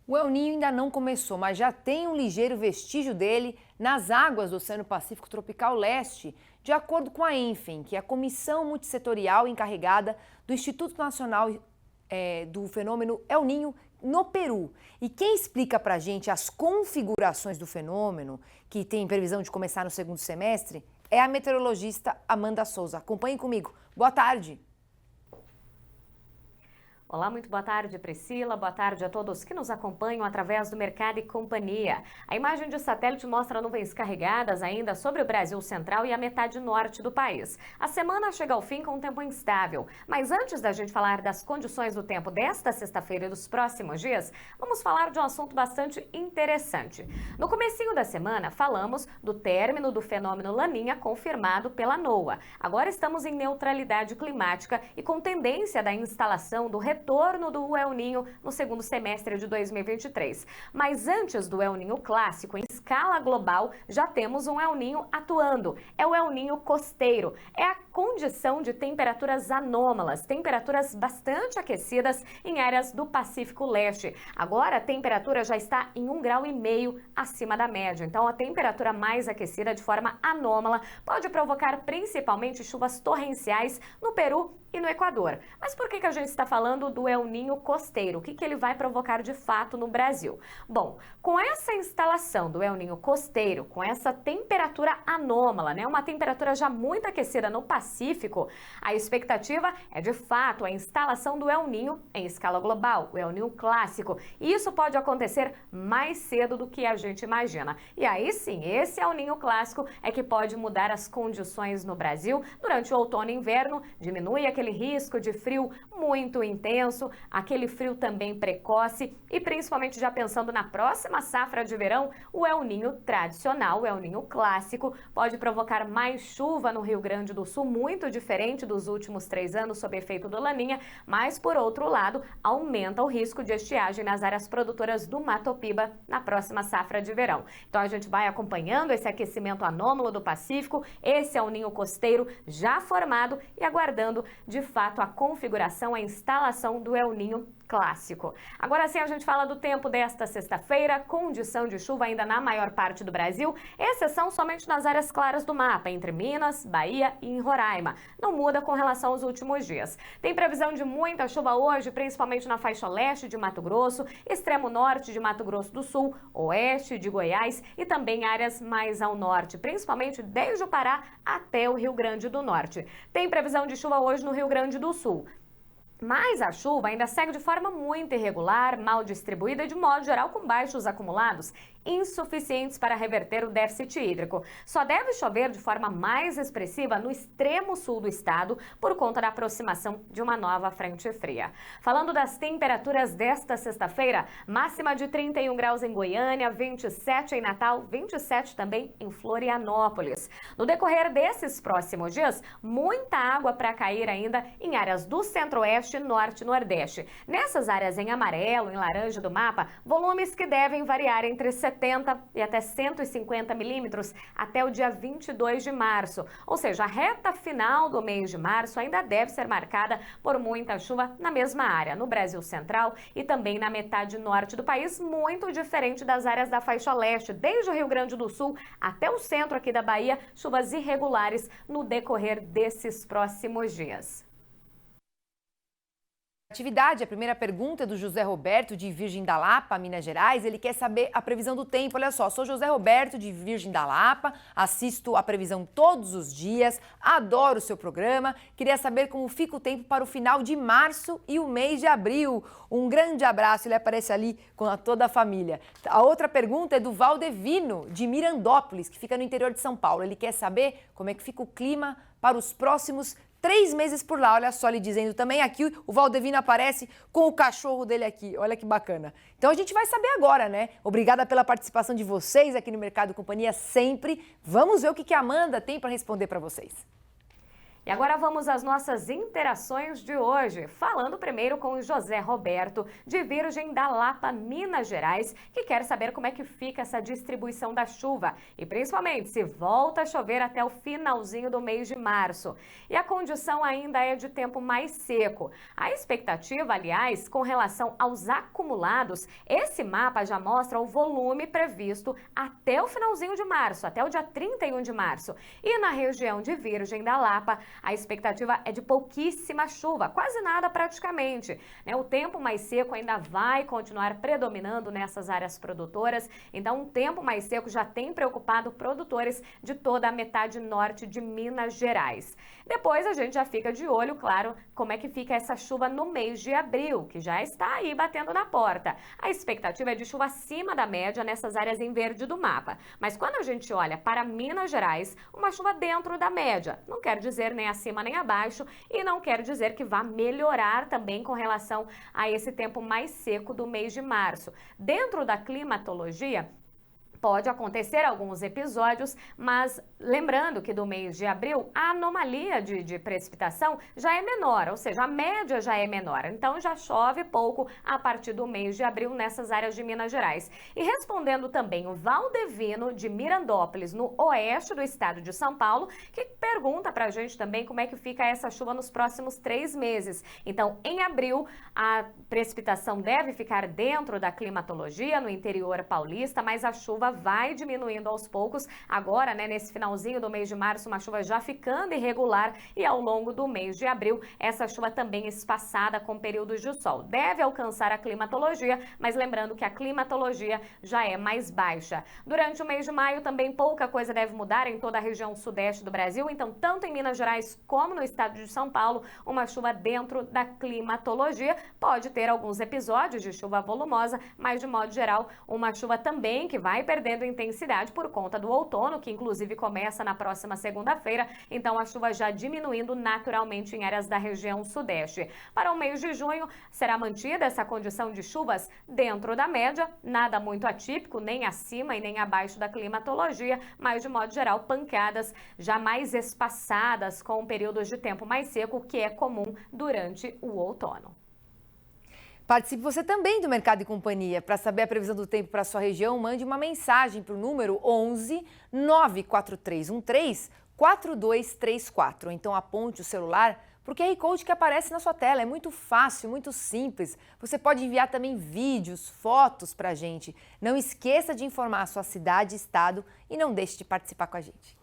O El Niño ainda não começou, mas já tem um ligeiro vestígio dele nas águas do Oceano Pacífico Tropical Leste, de acordo com a ENFEM, que é a comissão multissetorial encarregada do Instituto Nacional do Fenômeno El Niño no Peru. E quem explica pra gente as configurações do fenômeno, que tem previsão de começar no segundo semestre, é a meteorologista Amanda Souza. Acompanhe comigo. Boa tarde. Olá, muito boa tarde, Priscila. Boa tarde a todos que nos acompanham através do Mercado e Companhia. A imagem de satélite mostra nuvens carregadas ainda sobre o Brasil central e a metade norte do país. A semana chega ao fim com um tempo instável. Mas antes da gente falar das condições do tempo desta sexta-feira e dos próximos dias, vamos falar de um assunto bastante interessante. No comecinho da semana, falamos do término do fenômeno Laninha confirmado pela NOAA. Agora estamos em neutralidade climática e com tendência da instalação do retorno do El Niño no segundo semestre de 2023. Mas antes do El Niño clássico, em escala global, já temos um El Niño atuando. É o El Niño costeiro. É a condição de temperaturas anômalas, temperaturas bastante aquecidas em áreas do Pacífico Leste. Agora a temperatura já está em 1,5 graus acima da média. Então a temperatura mais aquecida de forma anômala pode provocar principalmente chuvas torrenciais no Peru e no Equador. Mas por que a gente está falando do El Niño costeiro? O que ele vai provocar de fato no Brasil? Bom, com essa instalação do El Niño costeiro, com essa temperatura anômala, uma temperatura já muito aquecida no Pacífico, a expectativa é de fato a instalação do El Niño em escala global, o El Niño clássico. E isso pode acontecer mais cedo do que a gente imagina. E aí sim, esse El Niño clássico é que pode mudar as condições no Brasil durante o outono e inverno, diminui aquele risco de frio muito intenso, aquele frio também precoce e principalmente já pensando na próxima safra de verão, o El Niño tradicional, o El Niño clássico, pode provocar mais chuva no Rio Grande do Sul, muito diferente dos últimos 3 anos sob efeito do Laninha, mas por outro lado, aumenta o risco de estiagem nas áreas produtoras do Mato Piba na próxima safra de verão. Então a gente vai acompanhando esse aquecimento anômalo do Pacífico, esse El Niño costeiro já formado e aguardando de fato a configuração, a instalação do El Niño clássico. Agora sim a gente fala do tempo desta sexta-feira, condição de chuva ainda na maior parte do Brasil, exceção somente nas áreas claras do mapa, entre Minas, Bahia e em Roraima. Não muda com relação aos últimos dias. Tem previsão de muita chuva hoje, principalmente na faixa leste de Mato Grosso, extremo norte de Mato Grosso do Sul, oeste de Goiás e também áreas mais ao norte, principalmente desde o Pará até o Rio Grande do Norte. Tem previsão de chuva hoje no Rio Grande do Sul. Mas a chuva ainda segue de forma muito irregular, mal distribuída e de modo geral com baixos acumulados, insuficientes para reverter o déficit hídrico. Só deve chover de forma mais expressiva no extremo sul do estado por conta da aproximação de uma nova frente fria. Falando das temperaturas desta sexta-feira, máxima de 31 graus em Goiânia, 27 em Natal, 27 também em Florianópolis. No decorrer desses próximos dias, muita água para cair ainda em áreas do centro-oeste, norte e nordeste. Nessas áreas em amarelo, em laranja do mapa, volumes que devem variar entre 70 e até 150 milímetros até o dia 22 de março. Ou seja, a reta final do mês de março ainda deve ser marcada por muita chuva na mesma área, no Brasil central e também na metade norte do país, muito diferente das áreas da faixa leste, desde o Rio Grande do Sul até o centro aqui da Bahia, chuvas irregulares no decorrer desses próximos dias. Atividade, a primeira pergunta é do José Roberto, de Virgem da Lapa, Minas Gerais. Ele quer saber a previsão do tempo. Olha só, sou José Roberto, de Virgem da Lapa, assisto a previsão todos os dias, adoro o seu programa. Queria saber como fica o tempo para o final de março e o mês de abril. Um grande abraço, ele aparece ali com toda a família. A outra pergunta é do Valdevino, de Mirandópolis, que fica no interior de São Paulo. Ele quer saber como é que fica o clima para os próximos 3 meses por lá, olha só ele dizendo também aqui, o Valdevino aparece com o cachorro dele aqui, olha que bacana. Então a gente vai saber agora, né? Obrigada pela participação de vocês aqui no Mercado Companhia sempre. Vamos ver o que a Amanda tem para responder para vocês. E agora vamos às nossas interações de hoje, falando primeiro com o José Roberto, de Virgem da Lapa, Minas Gerais, que quer saber como é que fica essa distribuição da chuva e principalmente se volta a chover até o finalzinho do mês de março. E a condição ainda é de tempo mais seco. A expectativa, aliás, com relação aos acumulados, esse mapa já mostra o volume previsto até o finalzinho de março, até o dia 31 de março. E na região de Virgem da Lapa, a expectativa é de pouquíssima chuva, quase nada praticamente. O tempo mais seco ainda vai continuar predominando nessas áreas produtoras, então um tempo mais seco já tem preocupado produtores de toda a metade norte de Minas Gerais. Depois a gente já fica de olho, claro, como é que fica essa chuva no mês de abril, que já está aí batendo na porta. A expectativa é de chuva acima da média nessas áreas em verde do mapa. Mas quando a gente olha para Minas Gerais, uma chuva dentro da média. Não quer dizer nem acima nem abaixo e não quer dizer que vá melhorar também com relação a esse tempo mais seco do mês de março. Dentro da climatologia, pode acontecer alguns episódios, mas lembrando que do mês de abril a anomalia de precipitação já é menor, ou seja, a média já é menor. Então já chove pouco a partir do mês de abril nessas áreas de Minas Gerais. E respondendo também o Valdevino de Mirandópolis, no oeste do estado de São Paulo, que pergunta pra gente também como é que fica essa chuva nos próximos 3 meses. Então, em abril, a precipitação deve ficar dentro da climatologia no interior paulista, mas a chuva vai diminuindo aos poucos. Agora, nesse finalzinho do mês de março, uma chuva já ficando irregular e ao longo do mês de abril, essa chuva também espaçada com períodos de sol. Deve alcançar a climatologia, mas lembrando que a climatologia já é mais baixa. Durante o mês de maio, também pouca coisa deve mudar em toda a região sudeste do Brasil, então tanto em Minas Gerais como no estado de São Paulo, uma chuva dentro da climatologia. Pode ter alguns episódios de chuva volumosa, mas de modo geral, uma chuva também que vai perdendo intensidade por conta do outono, que inclusive começa na próxima segunda-feira, então a chuva já diminuindo naturalmente em áreas da região sudeste. Para o mês de junho, será mantida essa condição de chuvas dentro da média, nada muito atípico, nem acima e nem abaixo da climatologia, mas de modo geral, pancadas já mais espaçadas com períodos de tempo mais seco, que é comum durante o outono. Participe você também do Mercado e Companhia. Para saber a previsão do tempo para a sua região, mande uma mensagem para o número 11 94313 4234. Ou então aponte o celular para o QR Code que aparece na sua tela. É muito fácil, muito simples. Você pode enviar também vídeos, fotos para a gente. Não esqueça de informar a sua cidade e estado e não deixe de participar com a gente.